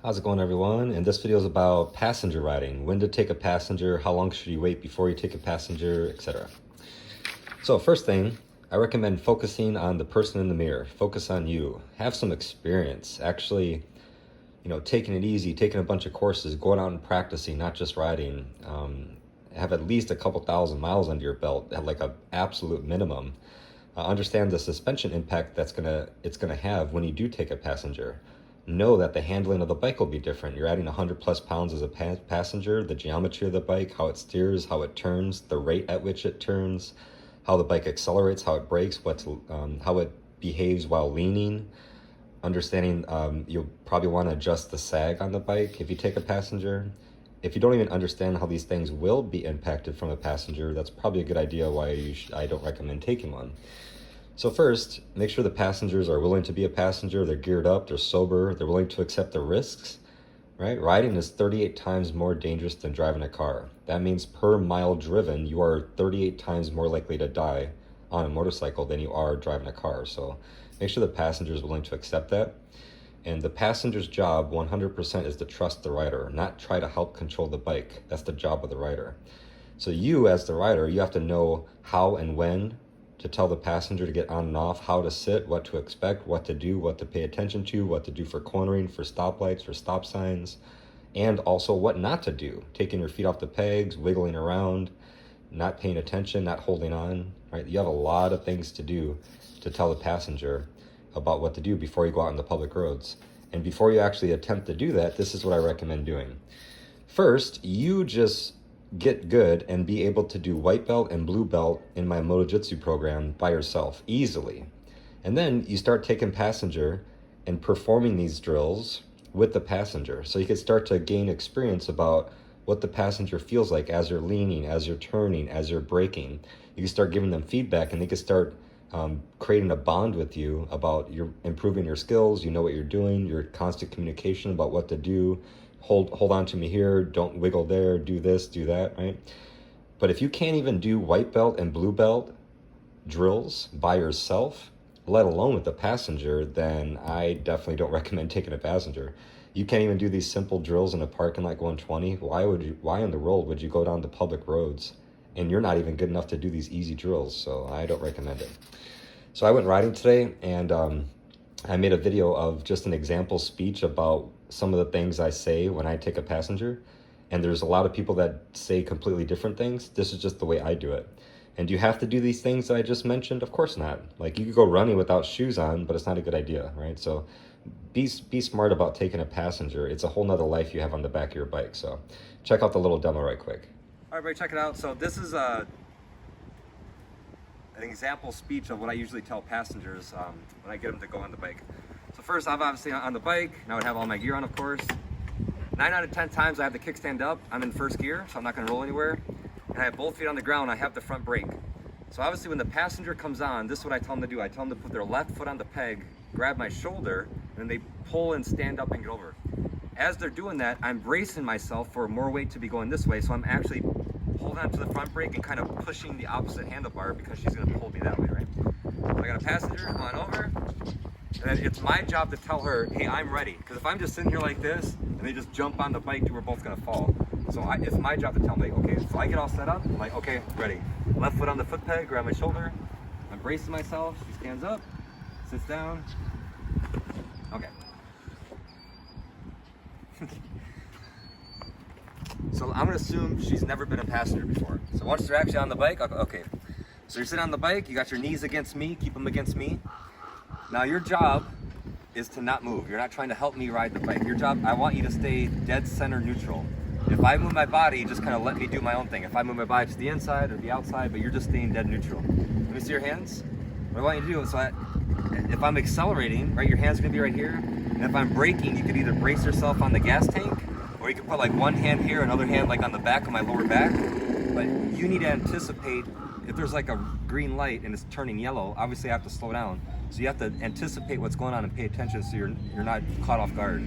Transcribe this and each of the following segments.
How's it going, everyone? And this video is about passenger riding. When to take a passenger, how long should you wait before you take a passenger, etc. So first thing, I recommend focusing on the person in the mirror. Focus on you. Have some experience. Actually, taking it easy, taking a bunch of courses, going out and practicing, not just riding. Have at least a couple thousand miles under your belt at like an absolute minimum. Understand the suspension impact it's gonna have when you do take a passenger. Know that the handling of the bike will be different. You're adding 100+ pounds as a passenger. The geometry of the bike, how it steers, how it turns, the rate at which it turns, how the bike accelerates, how it brakes, how it behaves while leaning. Understanding you'll probably want to adjust the sag on the bike if you take a passenger. If you don't even understand how these things will be impacted from a passenger, that's probably a good idea why I don't recommend taking one. So first, make sure the passengers are willing to be a passenger, they're geared up, they're sober, they're willing to accept the risks, right? Riding is 38 times more dangerous than driving a car. That means per mile driven, you are 38 times more likely to die on a motorcycle than you are driving a car. So make sure the passenger is willing to accept that. And the passenger's job 100% is to trust the rider, not try to help control the bike. That's the job of the rider. So you, as the rider, you have to know how and when to tell the passenger to get on and off, how to sit, what to expect, what to do, what to pay attention to, what to do for cornering, for stoplights, for stop signs, and also what not to do. Taking your feet off the pegs, wiggling around, not paying attention, not holding on, right? You have a lot of things to do to tell the passenger about what to do before you go out on the public roads. And before you actually attempt to do that, this is what I recommend doing. First, you just get good and be able to do white belt and blue belt in my MotoJitsu program by yourself easily. And then you start taking passenger and performing these drills with the passenger. So you can start to gain experience about what the passenger feels like as you're leaning, as you're turning, as you're braking. You can start giving them feedback and they can start creating a bond with you about your improving your skills. You know what you're doing, your constant communication about what to do. Hold on to me here, don't wiggle there, do this, do that, right? But if you can't even do white belt and blue belt drills by yourself, let alone with the passenger, then I definitely don't recommend taking a passenger. You can't even do these simple drills in a parking lot going 20. Why in the world would you go down to public roads and you're not even good enough to do these easy drills? So I don't recommend it. So I went riding today and I made a video of just an example speech about some of the things I say when I take a passenger. And there's a lot of people that say completely different things. This is just the way I do it. And do you have to do these things that I just mentioned? Of course not. Like you could go running without shoes on, but it's not a good idea, right? So be smart about taking a passenger. It's a whole nother life you have on the back of your bike. So check out the little demo right quick. All right, everybody, check it out. So this is an example speech of what I usually tell passengers when I get them to go on the bike. So first, I'm obviously on the bike, and I would have all my gear on, of course. 9 out of 10 times I have the kickstand up. I'm in first gear, so I'm not gonna roll anywhere. And I have both feet on the ground, I have the front brake. So obviously when the passenger comes on, this is what I tell them to do. I tell them to put their left foot on the peg, grab my shoulder, and then they pull and stand up and get over. As they're doing that, I'm bracing myself for more weight to be going this way, so I'm actually holding onto the front brake and kind of pushing the opposite handlebar because she's gonna pull me that way, right? So I got a passenger, come on over. And then it's my job to tell her, hey, I'm ready. Because if I'm just sitting here like this, and they just jump on the bike, we're both gonna fall. So it's my job to tell them, like, okay, so I get all set up, I'm like, okay, ready. Left foot on the foot peg, grab my shoulder, I'm bracing myself, she stands up, sits down, okay. So I'm gonna assume she's never been a passenger before. So once they're actually on the bike, okay. So you're sitting on the bike, you got your knees against me, keep them against me. Now your job is to not move. You're not trying to help me ride the bike. Your job, I want you to stay dead center neutral. If I move my body, just kind of let me do my own thing. If I move my body to the inside or the outside, but you're just staying dead neutral. Let me see your hands. What I want you to do is, if I'm accelerating, right, your hand's gonna be right here. And if I'm braking, you could either brace yourself on the gas tank, or you could put like one hand here, another hand like on the back of my lower back. But you need to anticipate, if there's like a green light and it's turning yellow, obviously I have to slow down. So you have to anticipate what's going on and pay attention so you're not caught off guard.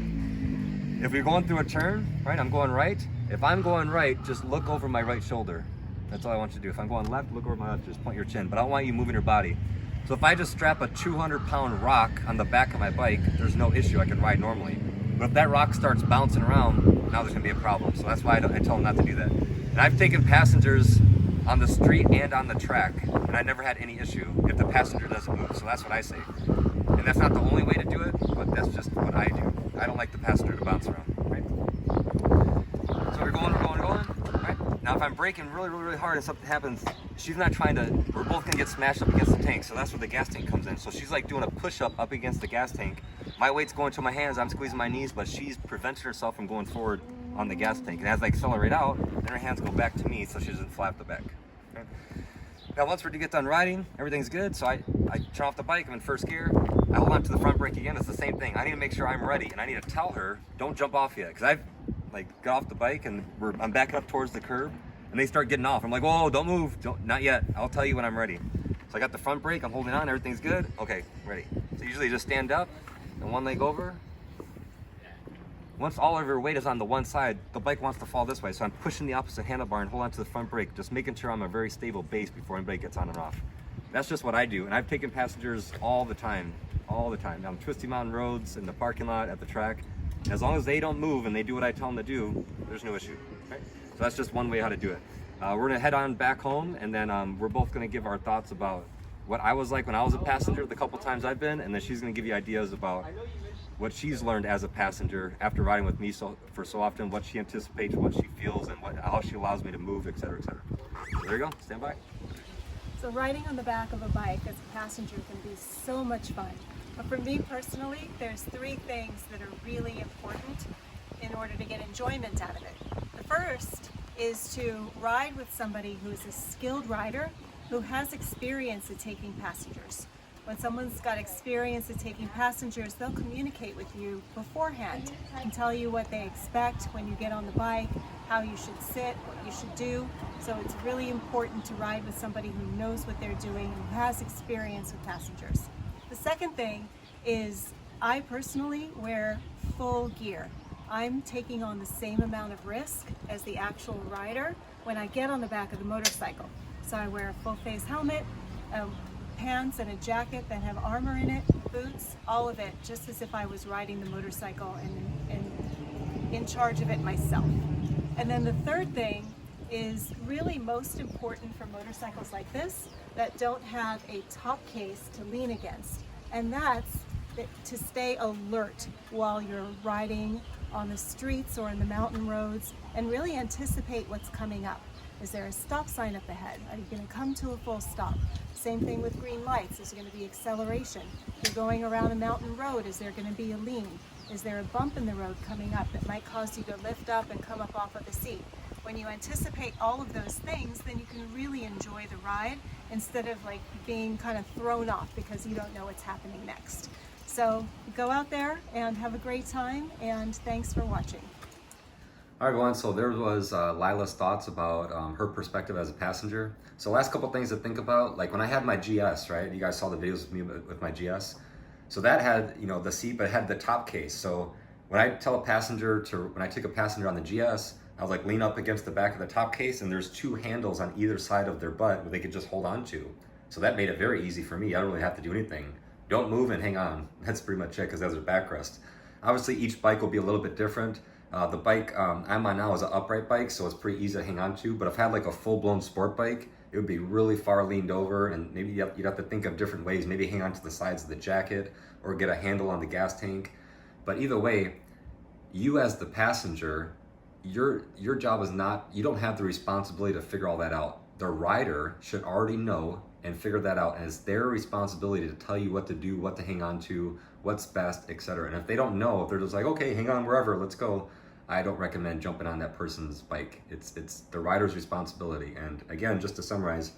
If you're going through a turn, right, I'm going right. If I'm going right, just look over my right shoulder. That's all I want you to do. If I'm going left, look over my left, just point your chin. But I don't want you moving your body. So if I just strap a 200-pound rock on the back of my bike, there's no issue, I can ride normally. But if that rock starts bouncing around, now there's gonna be a problem. So that's why I tell them not to do that. And I've taken passengers on the street and on the track, and I never had any issue if the passenger doesn't move. So that's what I say. And that's not the only way to do it, but that's just what I do. I don't like the passenger to bounce around, right? So we're going, right? Now if I'm braking really hard and something happens, she's not trying to, we're both gonna get smashed up against the tank. So that's where the gas tank comes in. So she's like doing a push-up up against the gas tank. My weight's going to my hands, I'm squeezing my knees, but she's preventing herself from going forward on the gas tank. And as I accelerate out, then her hands go back to me so she doesn't flap the back. Okay? Now once we're to get done riding, everything's good. So I turn off the bike, I'm in first gear. I hold on to the front brake again, it's the same thing. I need to make sure I'm ready, and I need to tell her, don't jump off yet. Because I've got off the bike and I'm backing up towards the curb, and they start getting off. I'm like, whoa, don't move, not yet. I'll tell you when I'm ready. So I got the front brake, I'm holding on, everything's good. Okay, ready. So usually just stand up and one leg over. Once all of your weight is on the one side, the bike wants to fall this way. So I'm pushing the opposite handlebar and hold on to the front brake, just making sure I'm a very stable base before anybody gets on and off. That's just what I do. And I've taken passengers all the time. Down twisty mountain roads, in the parking lot, at the track. And as long as they don't move and they do what I tell them to do, there's no issue. Okay? So that's just one way how to do it. We're gonna head on back home, and then we're both gonna give our thoughts about what I was like when I was a passenger the couple times I've been, and then she's gonna give you ideas about what she's learned as a passenger after riding with me for so often, what she anticipates, what she feels, and how she allows me to move, etc., etc. So there you go, stand by. So riding on the back of a bike as a passenger can be so much fun. But for me personally, there's 3 things that are really important in order to get enjoyment out of it. The first is to ride with somebody who's a skilled rider who has experience at taking passengers. When someone's got experience at taking passengers, they'll communicate with you beforehand and tell you what they expect when you get on the bike, how you should sit, what you should do. So it's really important to ride with somebody who knows what they're doing and who has experience with passengers. The second thing is I personally wear full gear. I'm taking on the same amount of risk as the actual rider when I get on the back of the motorcycle. So I wear a full face helmet, pants and a jacket that have armor in it, boots, all of it, just as if I was riding the motorcycle and in charge of it myself. And then the third thing is really most important for motorcycles like this that don't have a top case to lean against. And that's to stay alert while you're riding on the streets or in the mountain roads and really anticipate what's coming up. Is there a stop sign up ahead? Are you going to come to a full stop? Same thing with green lights. Is there going to be acceleration? If you're going around a mountain road, is there going to be a lean? Is there a bump in the road coming up that might cause you to lift up and come up off of the seat? When you anticipate all of those things, then you can really enjoy the ride instead of being kind of thrown off because you don't know what's happening next. So go out there and have a great time, and thanks for watching. All right, everyone, so there was Lila's thoughts about her perspective as a passenger. So last couple things to think about, like when I had my GS, right? You guys saw the videos with me with my GS. So that had, the seat, but it had the top case. So when I tell a passenger when I take a passenger on the GS, I was lean up against the back of the top case, and there's 2 handles on either side of their butt where they could just hold on to. So that made it very easy for me. I don't really have to do anything. Don't move and hang on. That's pretty much it, because that's a backrest. Obviously, each bike will be a little bit different. The bike I'm on now is an upright bike, so it's pretty easy to hang on to. But if I had a full-blown sport bike, it would be really far leaned over, and maybe you'd have to think of different ways. Maybe hang on to the sides of the jacket or get a handle on the gas tank. But either way, you as the passenger, your job is not, you don't have the responsibility to figure all that out. The rider should already know and figure that out, and it's their responsibility to tell you what to do, what to hang on to, what's best, etc. And if they don't know, if they're just okay, hang on wherever, let's go, I don't recommend jumping on that person's bike. It's the rider's responsibility. And again, just to summarize,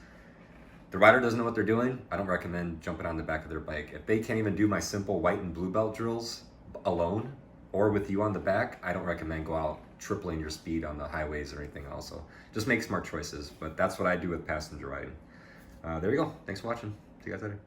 the rider doesn't know what they're doing, I don't recommend jumping on the back of their bike. If they can't even do my simple white and blue belt drills alone or with you on the back, I don't recommend go out tripling your speed on the highways or anything else. So just make smart choices. But that's what I do with passenger riding. There you go. Thanks for watching. See you guys later.